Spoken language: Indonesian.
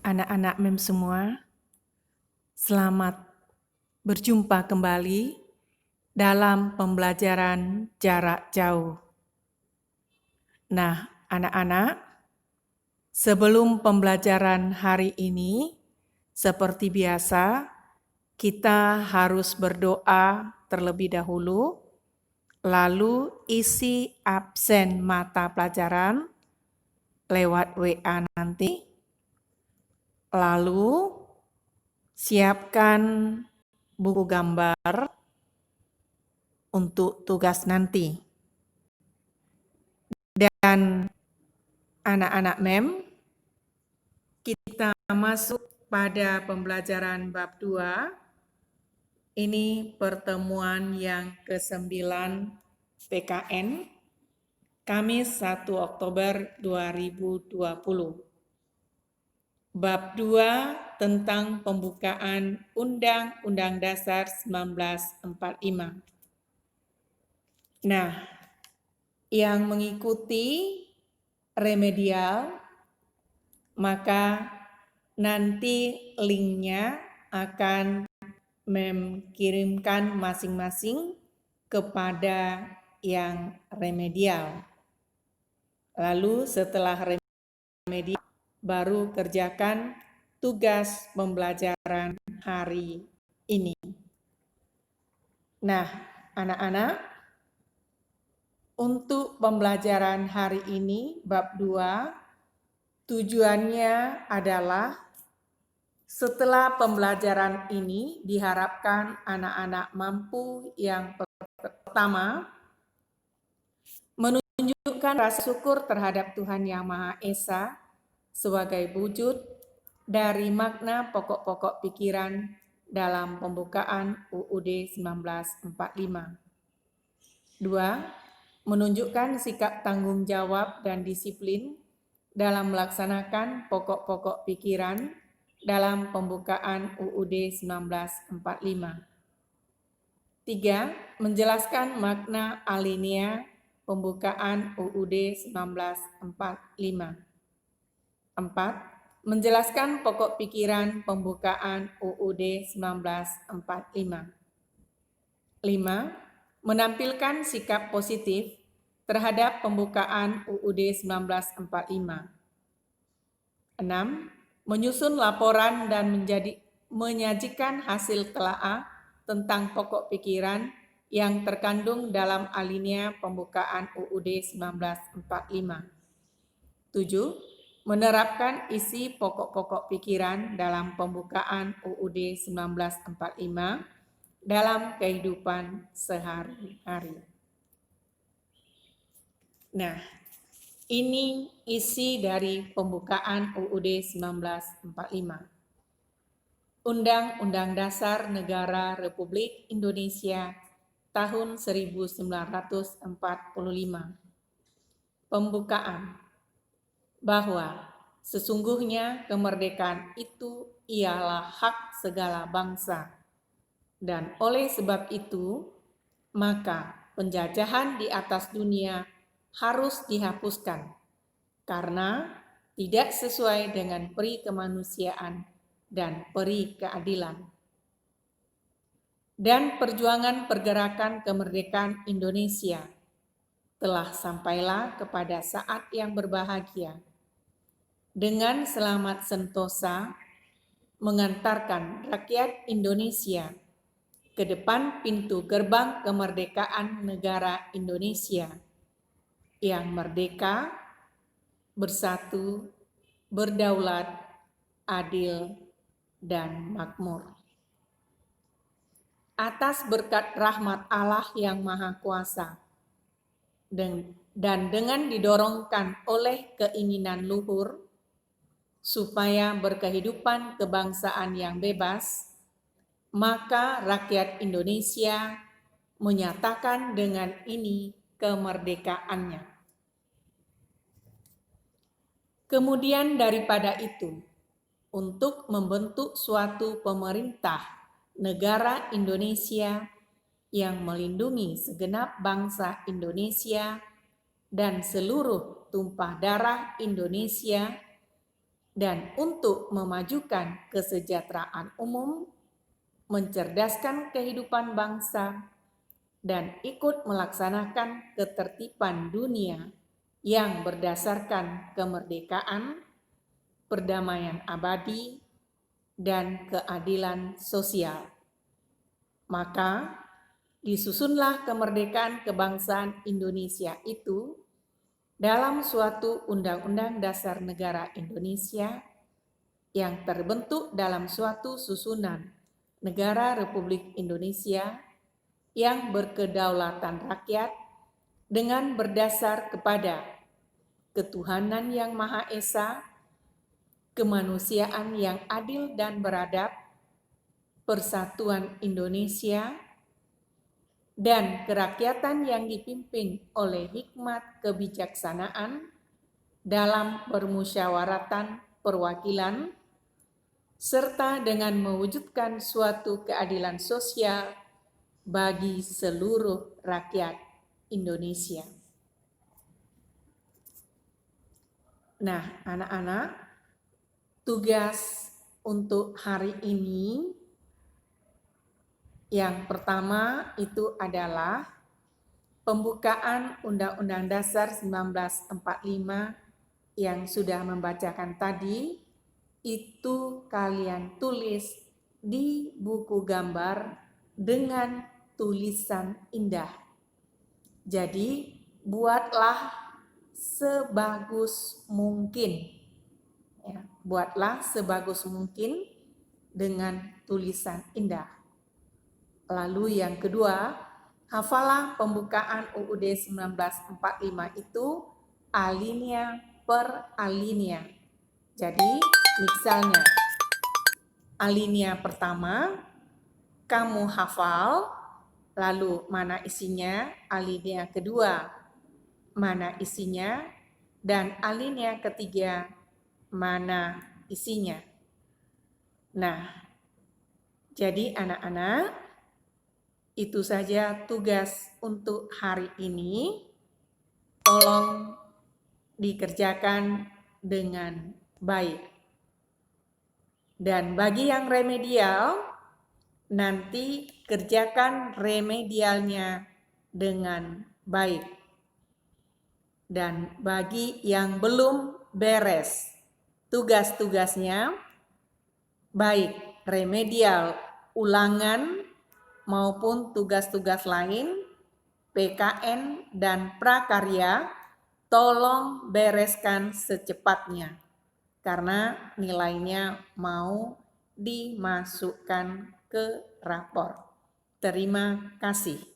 Anak-anak MEM semua, selamat berjumpa kembali dalam pembelajaran jarak jauh. Nah, anak-anak, sebelum pembelajaran hari ini, seperti biasa, kita harus berdoa terlebih dahulu, lalu isi absen mata pelajaran lewat WA nanti, lalu siapkan buku gambar untuk tugas nanti. Dan anak-anak MEM, kita masuk pada pembelajaran bab 2. Ini pertemuan yang ke-9 PKN, Kamis 1 Oktober 2020. Bab 2 tentang pembukaan Undang-Undang Dasar 1945. Nah, yang mengikuti remedial, maka nanti linknya akan kirimkan masing-masing kepada yang remedial. Lalu setelah remedial, baru kerjakan tugas pembelajaran hari ini. Nah, anak-anak, untuk pembelajaran hari ini, bab 2, tujuannya adalah setelah pembelajaran ini diharapkan anak-anak mampu yang pertama menunjukkan rasa syukur terhadap Tuhan Yang Maha Esa sebagai wujud dari makna pokok-pokok pikiran dalam pembukaan UUD 1945. 2. Menunjukkan sikap tanggung jawab dan disiplin dalam melaksanakan pokok-pokok pikiran dalam pembukaan UUD 1945. 3. Menjelaskan makna alinea pembukaan UUD 1945. 4. Menjelaskan pokok pikiran pembukaan UUD 1945. 5. Menampilkan sikap positif terhadap pembukaan UUD 1945. 6. Menyusun laporan dan menyajikan hasil telaah tentang pokok pikiran yang terkandung dalam alinea pembukaan UUD 1945. 7. Menerapkan isi pokok-pokok pikiran dalam pembukaan UUD 1945 dalam kehidupan sehari-hari. Nah, ini isi dari pembukaan UUD 1945. Undang-Undang Dasar Negara Republik Indonesia tahun 1945. Pembukaan. Bahwa sesungguhnya kemerdekaan itu ialah hak segala bangsa. Dan oleh sebab itu, maka penjajahan di atas dunia harus dihapuskan karena tidak sesuai dengan peri kemanusiaan dan peri keadilan. Dan perjuangan pergerakan kemerdekaan Indonesia telah sampailah kepada saat yang berbahagia dengan selamat sentosa mengantarkan rakyat Indonesia ke depan pintu gerbang kemerdekaan negara Indonesia yang merdeka, bersatu, berdaulat, adil, dan makmur. Atas berkat rahmat Allah yang Maha Kuasa dan dengan didorongkan oleh keinginan luhur supaya berkehidupan kebangsaan yang bebas, maka rakyat Indonesia menyatakan dengan ini kemerdekaannya. Kemudian daripada itu, untuk membentuk suatu pemerintah negara Indonesia yang melindungi segenap bangsa Indonesia dan seluruh tumpah darah Indonesia dan untuk memajukan kesejahteraan umum, mencerdaskan kehidupan bangsa, dan ikut melaksanakan ketertiban dunia yang berdasarkan kemerdekaan, perdamaian abadi, dan keadilan sosial. Maka disusunlah kemerdekaan kebangsaan Indonesia itu dalam suatu Undang-Undang Dasar Negara Indonesia yang terbentuk dalam suatu susunan Negara Republik Indonesia yang berkedaulatan rakyat dengan berdasar kepada ketuhanan yang Maha Esa, kemanusiaan yang adil dan beradab, persatuan Indonesia, dan kerakyatan yang dipimpin oleh hikmat kebijaksanaan dalam permusyawaratan perwakilan, serta dengan mewujudkan suatu keadilan sosial bagi seluruh rakyat Indonesia. Nah, anak-anak, tugas untuk hari ini yang pertama itu adalah pembukaan Undang-Undang Dasar 1945 yang sudah membacakan tadi, itu kalian tulis di buku gambar dengan tulisan indah. Jadi, buatlah sebagus mungkin. Ya, buatlah sebagus mungkin dengan tulisan indah. Lalu yang kedua, hafalah pembukaan UUD 1945 itu alinea per alinea. Jadi, misalnya, alinea pertama, kamu hafal, lalu mana isinya, alinea kedua, mana isinya, dan alinea ketiga, mana isinya. Nah, jadi anak-anak, itu saja tugas untuk hari ini. Tolong dikerjakan dengan baik. Dan bagi yang remedial, nanti kerjakan remedialnya dengan baik. Dan bagi yang belum beres tugas-tugasnya, baik remedial ulangan maupun tugas-tugas lain, PKN dan prakarya, tolong bereskan secepatnya karena nilainya mau dimasukkan ke rapor. Terima kasih.